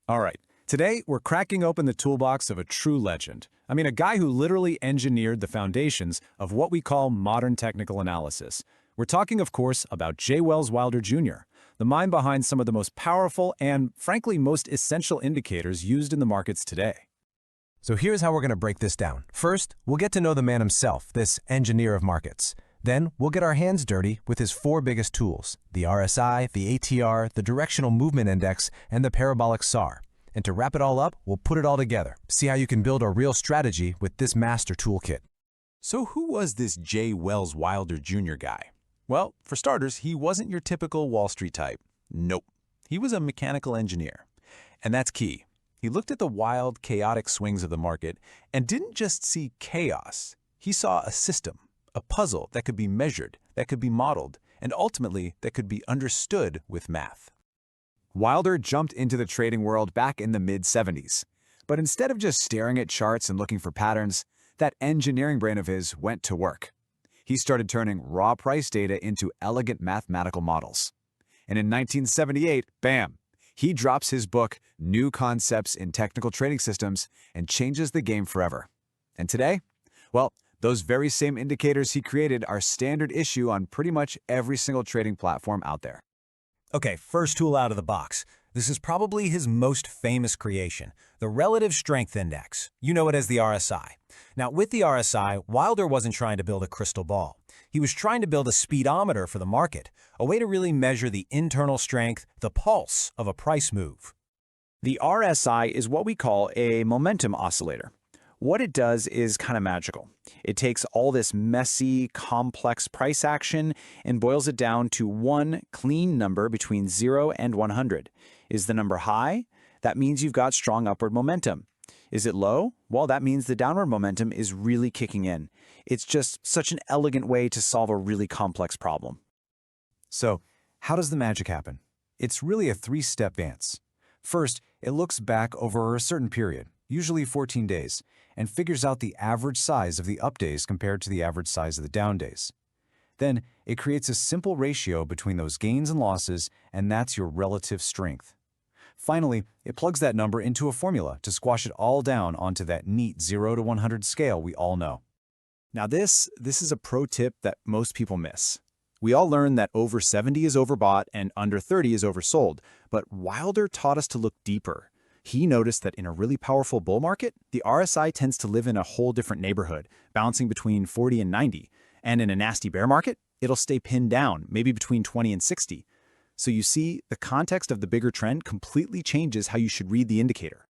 All right, today we're cracking open the toolbox of a true legend. I mean, a guy who literally engineered the foundations of what we call modern technical analysis. We're talking, of course, about J. Wells Wilder Jr., the mind behind some of the most powerful and, frankly, most essential indicators used in the markets today. So here's how we're going to break this down. First, we'll get to know the man himself, this engineer of markets. Then, we'll get our hands dirty with his four biggest tools: the RSI, the ATR, the Directional Movement Index, and the Parabolic SAR. And to wrap it all up, we'll put it all together. See how you can build a real strategy with this master toolkit. So who was this J. Wells Wilder Jr. guy? Well, for starters, he wasn't your typical Wall Street type. Nope. He was a mechanical engineer. And that's key. He looked at the wild, chaotic swings of the market and didn't just see chaos. He saw a system, a puzzle that could be measured, that could be modeled, and ultimately that could be understood with math. Wilder jumped into the trading world back in the mid-70s. But instead of just staring at charts and looking for patterns, that engineering brain of his went to work. He started turning raw price data into elegant mathematical models. And in 1978, bam, he drops his book, New Concepts in Technical Trading Systems, and changes the game forever. And today? Well, those very same indicators he created are standard issue on pretty much every single trading platform out there. Okay, first tool out of the box. This is probably his most famous creation, the Relative Strength Index. You know it as the RSI. Now, with the RSI, Wilder wasn't trying to build a crystal ball. He was trying to build a speedometer for the market, a way to really measure the internal strength, the pulse of a price move. The RSI is what we call a momentum oscillator. What it does is kind of magical. It takes all this messy, complex price action and boils it down to one clean number between 0 and 100. Is the number high? That means you've got strong upward momentum. Is it low? Well, that means the downward momentum is really kicking in. It's just such an elegant way to solve a really complex problem. So, how does the magic happen? It's really a three-step dance. First, it looks back over a certain period, usually 14 days, and figures out the average size of the up days compared to the average size of the down days. Then, it creates a simple ratio between those gains and losses, and that's your relative strength. Finally, it plugs that number into a formula to squash it all down onto that neat 0 to 100 scale we all know. Now this is a pro tip that most people miss. We all learn that over 70 is overbought and under 30 is oversold, but Wilder taught us to look deeper. He noticed that in a really powerful bull market, the RSI tends to live in a whole different neighborhood, bouncing between 40 and 90. And in a nasty bear market, it'll stay pinned down, maybe between 20 and 60. So you see, the context of the bigger trend completely changes how you should read the indicator.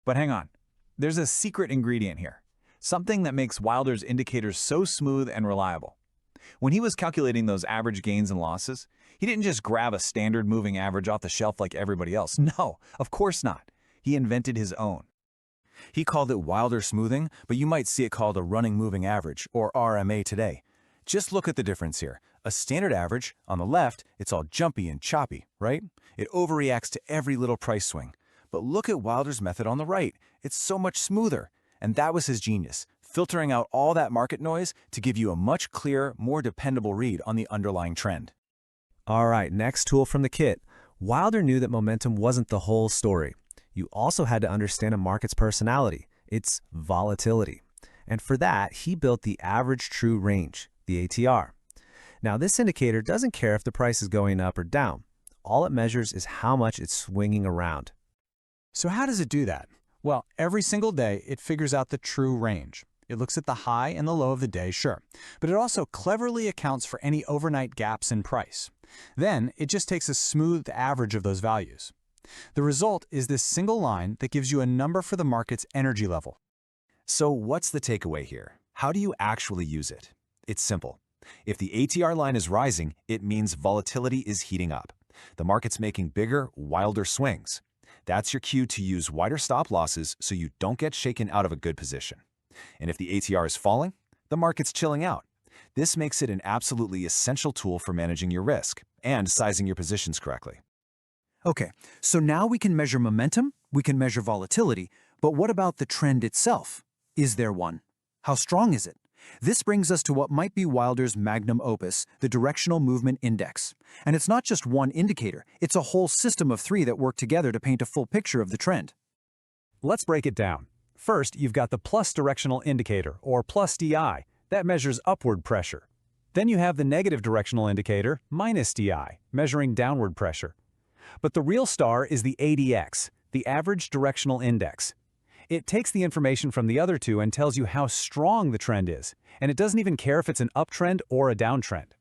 But hang on, there's a secret ingredient here, something that makes Wilder's indicators so smooth and reliable. When he was calculating those average gains and losses, he didn't just grab a standard moving average off the shelf like everybody else. No, of course not. He invented his own. He called it Wilder smoothing, but you might see it called a running moving average, or RMA today. Just look at the difference here. A standard average, on the left, it's all jumpy and choppy, right? It overreacts to every little price swing. But look at Wilder's method on the right. It's so much smoother. And that was his genius, filtering out all that market noise to give you a much clearer, more dependable read on the underlying trend. All right, next tool from the kit. Wilder knew that momentum wasn't the whole story. You also had to understand a market's personality, its volatility. And for that, he built the average true range, the ATR. Now, this indicator doesn't care if the price is going up or down. All it measures is how much it's swinging around. So how does it do that? Well, every single day, it figures out the true range. It looks at the high and the low of the day, sure, but it also cleverly accounts for any overnight gaps in price. Then, it just takes a smooth average of those values. The result is this single line that gives you a number for the market's energy level. So what's the takeaway here? How do you actually use it? It's simple. If the ATR line is rising, it means volatility is heating up. The market's making bigger, wilder swings. That's your cue to use wider stop losses so you don't get shaken out of a good position. And if the ATR is falling, the market's chilling out. This makes it an absolutely essential tool for managing your risk and sizing your positions correctly. Okay, so now we can measure momentum, we can measure volatility, but what about the trend itself? Is there one? How strong is it? This brings us to what might be Wilder's magnum opus, the directional movement index. And it's not just one indicator, it's a whole system of three that work together to paint a full picture of the trend. Let's break it down. First, you've got the plus directional indicator, or plus DI, that measures upward pressure. Then you have the negative directional indicator, minus DI, measuring downward pressure. But the real star is the ADX, the average directional index. It takes the information from the other two and tells you how strong the trend is, and it doesn't even care if it's an uptrend or a downtrend.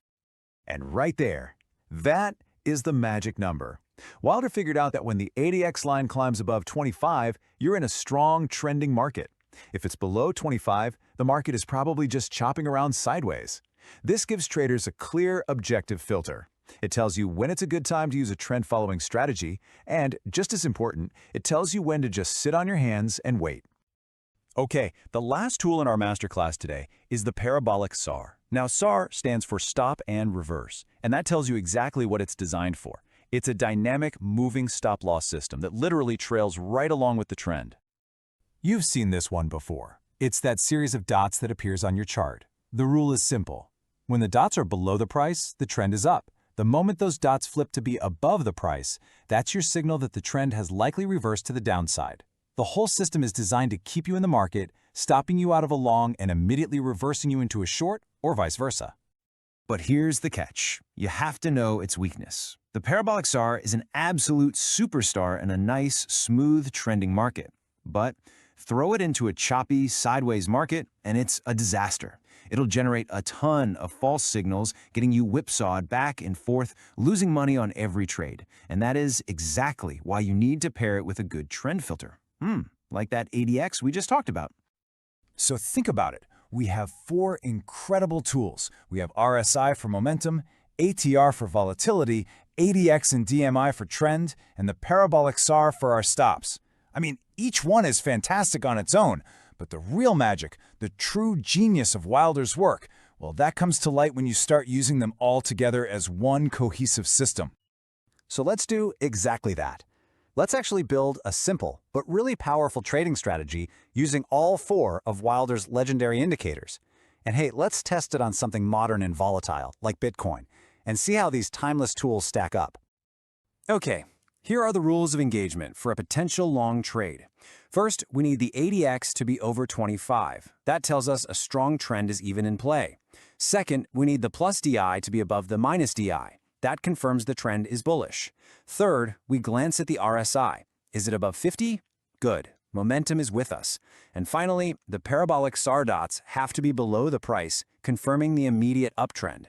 And right there, that is the magic number. Wilder figured out that when the ADX line climbs above 25, you're in a strong trending market. If it's below 25, the market is probably just chopping around sideways. This gives traders a clear, objective filter. It tells you when it's a good time to use a trend-following strategy, and, just as important, it tells you when to just sit on your hands and wait. Okay, the last tool in our masterclass today is the parabolic SAR. Now, SAR stands for stop and reverse, and that tells you exactly what it's designed for. It's a dynamic, moving stop-loss system that literally trails right along with the trend. You've seen this one before. It's that series of dots that appears on your chart. The rule is simple. When the dots are below the price, the trend is up. The moment those dots flip to be above the price, that's your signal that the trend has likely reversed to the downside. The whole system is designed to keep you in the market, stopping you out of a long and immediately reversing you into a short, or vice versa. But here's the catch. You have to know its weakness. The parabolic SAR is an absolute superstar in a nice, smooth, trending market. But throw it into a choppy, sideways market, and it's a disaster. It'll generate a ton of false signals, getting you whipsawed back and forth, losing money on every trade. And that is exactly why you need to pair it with a good trend filter. Like that ADX we just talked about. So think about it. We have four incredible tools. We have RSI for momentum, ATR for volatility, ADX and DMI for trend, and the parabolic SAR for our stops. I mean, each one is fantastic on its own, but the real magic, the true genius of Wilder's work, well, that comes to light when you start using them all together as one cohesive system. So let's do exactly that. Let's actually build a simple but really powerful trading strategy using all four of Wilder's legendary indicators. And hey, let's test it on something modern and volatile, like Bitcoin, and see how these timeless tools stack up. Okay, here are the rules of engagement for a potential long trade. First, we need the ADX to be over 25. That tells us a strong trend is even in play. Second, we need the plus DI to be above the minus DI. That confirms the trend is bullish. Third, we glance at the RSI. Is it above 50? Good. Momentum is with us. And finally, the parabolic SAR dots have to be below the price, confirming the immediate uptrend.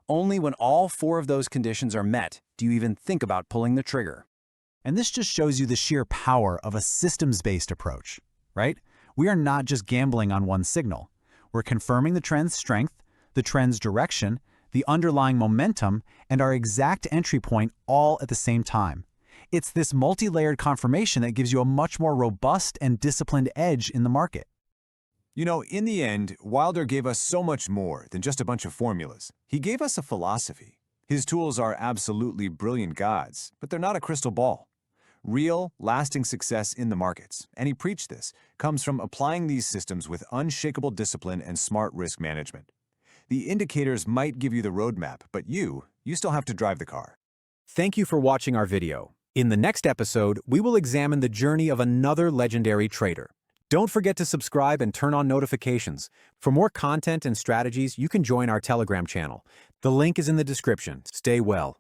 Only when all four of those conditions are met do you even think about pulling the trigger. And this just shows you the sheer power of a systems-based approach, right? We are not just gambling on one signal. We're confirming the trend's strength, the trend's direction, the underlying momentum, and our exact entry point all at the same time. It's this multi-layered confirmation that gives you a much more robust and disciplined edge in the market. You know, in the end, Wilder gave us so much more than just a bunch of formulas. He gave us a philosophy. His tools are absolutely brilliant guides, but they're not a crystal ball. Real, lasting success in the markets, and he preached this, comes from applying these systems with unshakable discipline and smart risk management. The indicators might give you the roadmap, but you still have to drive the car. Thank you for watching our video. In the next episode, we will examine the journey of another legendary trader. Don't forget to subscribe and turn on notifications. For more content and strategies, you can join our Telegram channel. The link is in the description. Stay well.